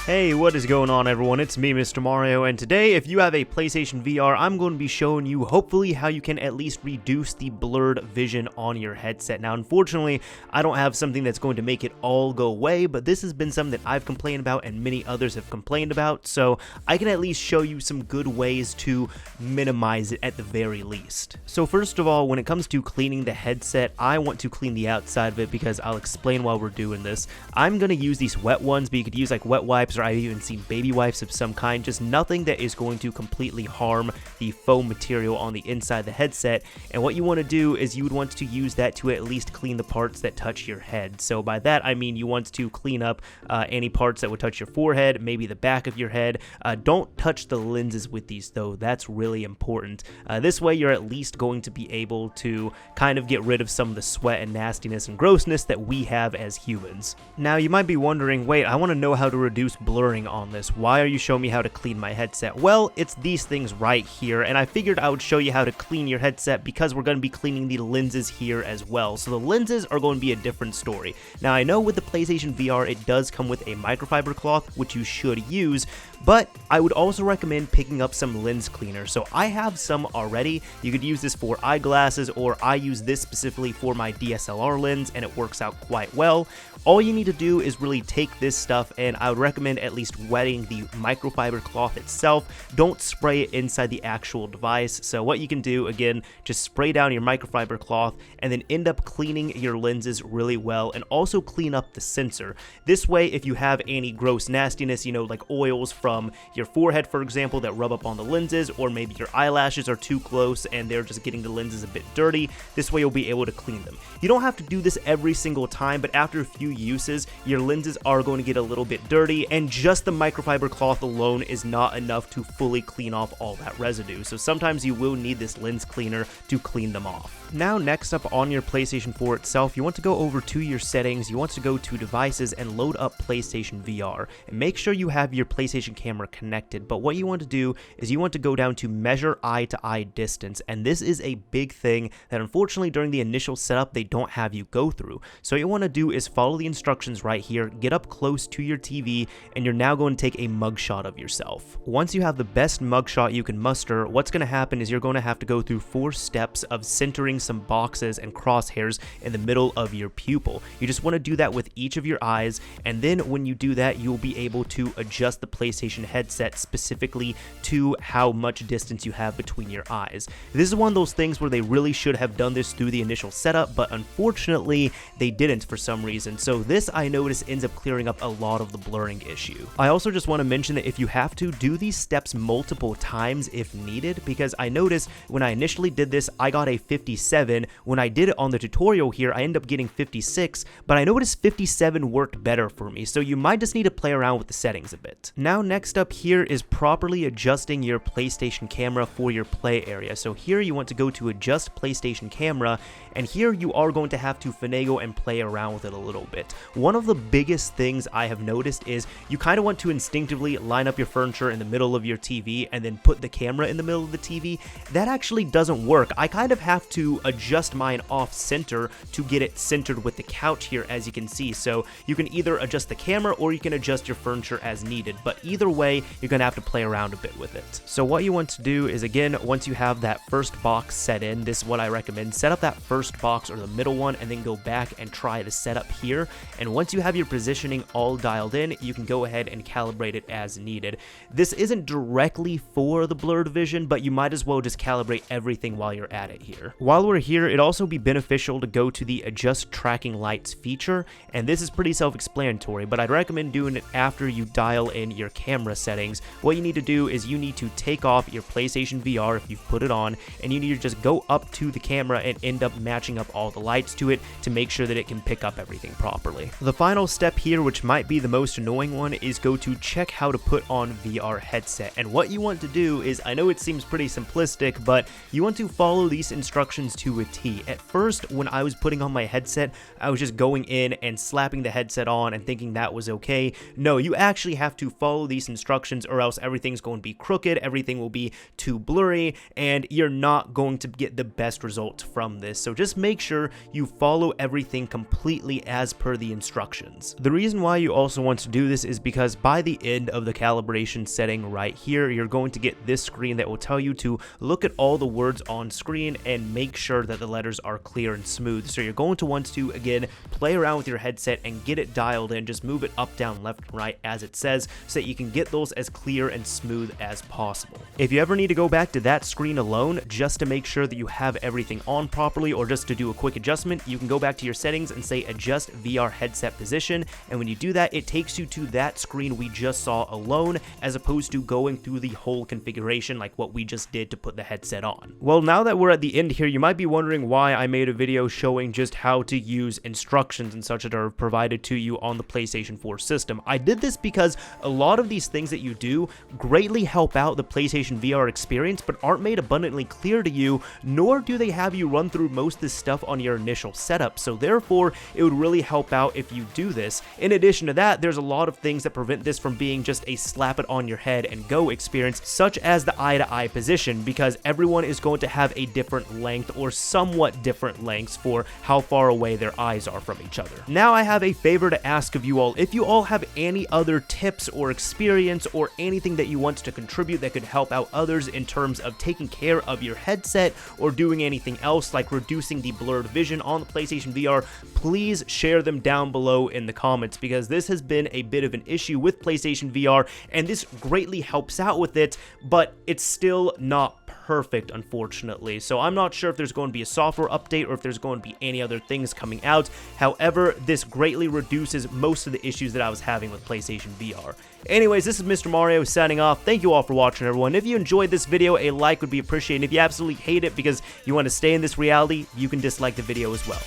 Hey, what is going on everyone? It's me, Mr. Mario, and today if you have a PlayStation VR, I'm going to be showing you hopefully how you can at least reduce the blurred vision on your headset. Now, unfortunately, I don't have something that's going to make it all go away, but this has been something that I've complained about and many others have complained about, so I can at least show you some good ways to minimize it at the very least. So first of all, when it comes to cleaning the headset, I want to clean the outside of it because I'll explain while we're doing this. I'm going to use these wet ones, but you could use like wet wipes, or I've even seen baby wipes of some kind, just nothing that is going to completely harm the foam material on the inside of the headset. And what you want to do is you would want to use that to at least clean the parts that touch your head. So by that I mean you want to clean up any parts that would touch your forehead, maybe the back of your head. Don't touch the lenses with these though, that's really important. This way you're at least going to be able to kind of get rid of some of the sweat and nastiness and grossness that we have as humans. Now you might be wondering, wait, I want to know how to reduce blurring on this. Why are you showing me how to clean my headset? Well, it's these things right here, and I figured I would show you how to clean your headset because we're going to be cleaning the lenses here as well. So the lenses are going to be a different story. Now I know with the PlayStation VR it does come with a microfiber cloth, which you should use, but I would also recommend picking up some lens cleaner. So I have some already. You could use this for eyeglasses, or I use this specifically for my DSLR lens and it works out quite well. All you need to do is really take this stuff, and I would recommend at least wetting the microfiber cloth itself. Don't spray it inside the actual device. So what you can do, again, just spray down your microfiber cloth and then end up cleaning your lenses really well, and also clean up the sensor. This way, if you have any gross nastiness, you know, like oils from your forehead, for example, that rub up on the lenses, or maybe your eyelashes are too close and they're just getting the lenses a bit dirty, this way you'll be able to clean them. You don't have to do this every single time, but after a few uses, your lenses are going to get a little bit dirty, and just the microfiber cloth alone is not enough to fully clean off all that residue. So sometimes you will need this lens cleaner to clean them off. Now next up on your PlayStation 4 itself, you want to go over to your settings, you want to go to devices and load up PlayStation VR, and make sure you have your PlayStation camera connected. But what you want to do is you want to go down to measure eye to eye distance, and this is a big thing that unfortunately during the initial setup they don't have you go through. So what you want to do is follow the instructions right here, get up close to your TV, and you're now going to take a mugshot of yourself. Once you have the best mugshot you can muster, what's going to happen is you're going to have to go through 4 steps of centering some boxes and crosshairs in the middle of your pupil. You just want to do that with each of your eyes, and then when you do that, you'll be able to adjust the PlayStation headset specifically to how much distance you have between your eyes. This is one of those things where they really should have done this through the initial setup, but unfortunately they didn't for some reason. So this, I notice, ends up clearing up a lot of the blurring issue. I also just want to mention that if you have to, do these steps multiple times if needed, because I noticed when I initially did this, I got a 57. When I did it on the tutorial here, I ended up getting 56, but I noticed 57 worked better for me, so you might just need to play around with the settings a bit. Now next up here is properly adjusting your PlayStation camera for your play area. So here you want to go to adjust PlayStation camera, and here you are going to have to finagle and play around with it a little bit. One of the biggest things I have noticed is you kind of want to instinctively line up your furniture in the middle of your TV and then put the camera in the middle of the TV. That actually doesn't work. I kind of have to adjust mine off center to get it centered with the couch here, as you can see. So you can either adjust the camera or you can adjust your furniture as needed, but either way you're gonna have to play around a bit with it. So what you want to do is, again, once you have that first box set in, this is what I recommend: set up that first box or the middle one and then go back and try the setup here. And once you have your positioning all dialed in, you can go ahead and calibrate it as needed. This isn't directly for the blurred vision, but you might as well just calibrate everything while you're at it here. While we're here, it'd also be beneficial to go to the adjust tracking lights feature, and this is pretty self-explanatory, but I'd recommend doing it after you dial in your camera settings. What you need to do is you need to take off your PlayStation VR if you've put it on, and you need to just go up to the camera and end up matching up all the lights to it to make sure that it can pick up everything properly. The final step here, which might be the most annoying one, is go to check how to put on VR headset. And what you want to do is, I know it seems pretty simplistic, but you want to follow these instructions to a T. At first, when I was putting on my headset, I was just going in and slapping the headset on and thinking that was okay. No, you actually have to follow these instructions, or else everything's going to be crooked, everything will be too blurry, and you're not going to get the best results from this. So just make sure you follow everything completely as per the instructions. The reason why you also want to do this is because by the end of the calibration setting right here, you're going to get this screen that will tell you to look at all the words on screen and make sure that the letters are clear and smooth. So you're going to want to, again, play around with your headset and get it dialed in. Just move it up, down, left, and right as it says, so that you can get those as clear and smooth as possible. If you ever need to go back to that screen alone just to make sure that you have everything on properly, or just to do a quick adjustment, you can go back to your settings and say adjust VR headset position, and when you do that, it takes you to that screen we just saw alone, as opposed to going through the whole configuration like what we just did to put the headset on. Well, now that we're at the end here, you might be wondering why I made a video showing just how to use instructions and such that are provided to you on the PlayStation 4 system. I did this because a lot of these things that you do greatly help out the PlayStation VR experience, but aren't made abundantly clear to you, nor do they have you run through most of this stuff on your initial setup. So therefore, it would really help out if you do this. In addition to that, there's a lot of things that prevent this from being just a slap it on your head and go experience, such as the eye-to-eye position, because everyone is going to have a different length or somewhat different lengths for how far away their eyes are from each other. Now I have a favor to ask of you all. If you all have any other tips or experience or anything that you want to contribute that could help out others in terms of taking care of your headset or doing anything else like reducing the blurred vision on the PlayStation VR, please share them down below in the comments, because this has been a bit of an issue with PlayStation VR, and this greatly helps out with it, but it's still not perfect, unfortunately. So I'm not sure if there's going to be a software update or if there's going to be any other things coming out. However, this greatly reduces most of the issues that I was having with PlayStation VR. Anyways, this is Mr. Mario signing off. Thank you all for watching, everyone. If you enjoyed this video, a like would be appreciated. If you absolutely hate it because you want to stay in this reality, you can dislike the video as well.